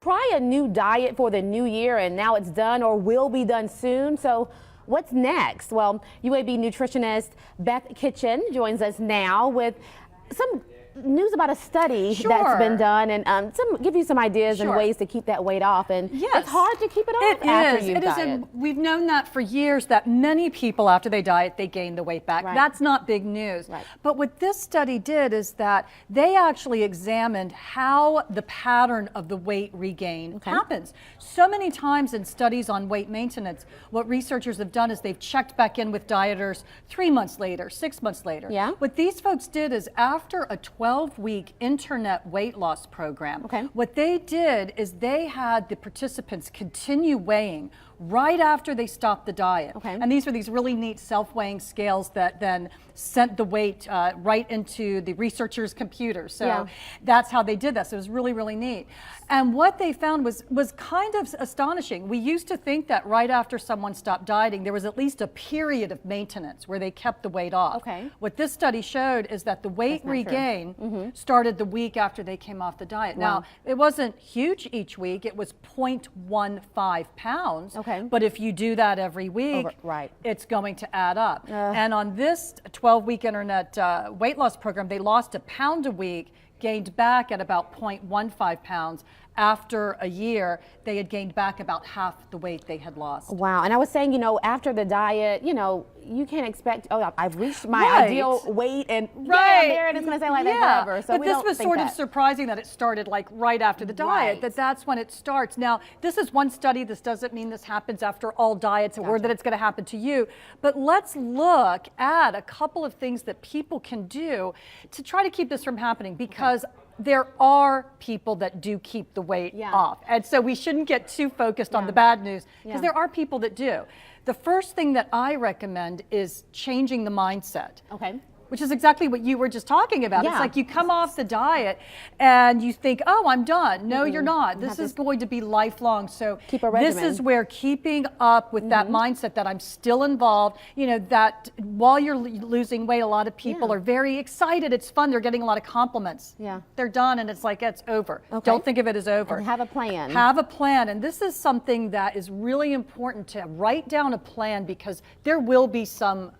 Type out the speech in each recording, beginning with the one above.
try a new diet for the new year, and now it's done or will be done soon. So what's next? Well, UAB nutritionist Beth Kitchin joins us now with some news about a study that's been done, and give you some ideas and ways to keep that weight off. And it's hard to keep it off after you diet. We've known that for years, that many people after they diet, they gain the weight back. That's not big news. But what this study did is that they actually examined how the pattern of the weight regain happens. So many times in studies on weight maintenance, what researchers have done is they've checked back in with dieters 3 months later, 6 months later. What these folks did is after a 12-week internet weight loss program, what they did is they had the participants continue weighing right after they stopped the diet. And these were these really neat self-weighing scales that then sent the weight right into the researchers' computers. So that's how they did that. So it was really, really neat. And what they found was kind of astonishing. We used to think that right after someone stopped dieting, there was at least a period of maintenance where they kept the weight off. What this study showed is that the weight regain started the week after they came off the diet. Now, it wasn't huge each week. It was 0.15 pounds. But if you do that every week, it's going to add up. And on this 12-week internet weight loss program, they lost 1 pound a week, gained back at about 0.15 pounds. After a year, they had gained back about half the weight they had lost. Wow. And I was saying, after the diet, you can't expect, I've reached my ideal weight and I'm there and it's going to stay like that forever. So but this was sort of surprising that it started like right after the diet, that's when it starts. Now, this is one study. This doesn't mean this happens after all diets or that it's going to happen to you. But let's look at a couple of things that people can do to try to keep this from happening, because there are people that do keep the weight off. And so we shouldn't get too focused on the bad news, because there are people that do. The first thing that I recommend is changing the mindset. Which is exactly what you were just talking about. It's like you come off the diet and you think, oh, I'm done. No, you're not. This is going to be lifelong. So keep a regimen. This is where keeping up with that mindset that I'm still involved, that while you're losing weight, a lot of people are very excited. It's fun. They're getting a lot of compliments. They're done and it's like, it's over. Don't think of it as over. And have a plan. Have a plan. And this is something that is really important, to write down a plan, because there will be some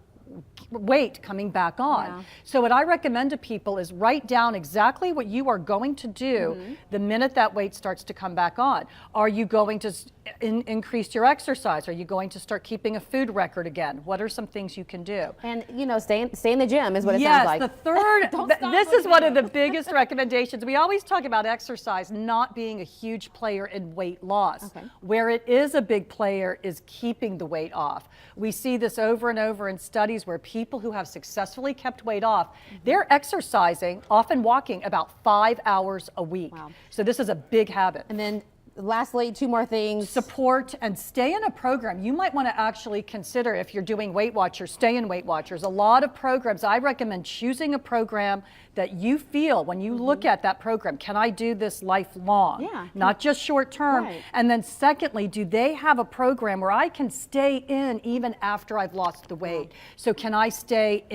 weight coming back on. So what I recommend to people is write down exactly what you are going to do the minute that weight starts to come back on. Are you going to increase your exercise? Are you going to start keeping a food record again? What are some things you can do? And stay in the gym is what it sounds like. Yes, the third, this is one of the biggest recommendations. We always talk about exercise not being a huge player in weight loss. Where it is a big player is keeping the weight off. We see this over and over in studies where people who have successfully kept weight off, they're exercising, often walking, about 5 hours a week. So this is a big habit. And then lastly, 2 more things. Support and stay in a program. You might want to actually consider, if you're doing Weight Watchers, stay in Weight Watchers. A lot of programs, I recommend choosing a program that you feel, when you look at that program, can I do this lifelong? Not just short term. And then secondly, do they have a program where I can stay in even after I've lost the weight? So can I stay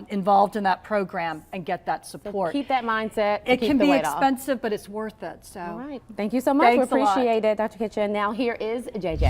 involved in that program and get that support? So keep that mindset. It can be expensive, but it's worth it. So all right. Thank you so much. We appreciate it, Dr. Kitchen. Now here is JJ.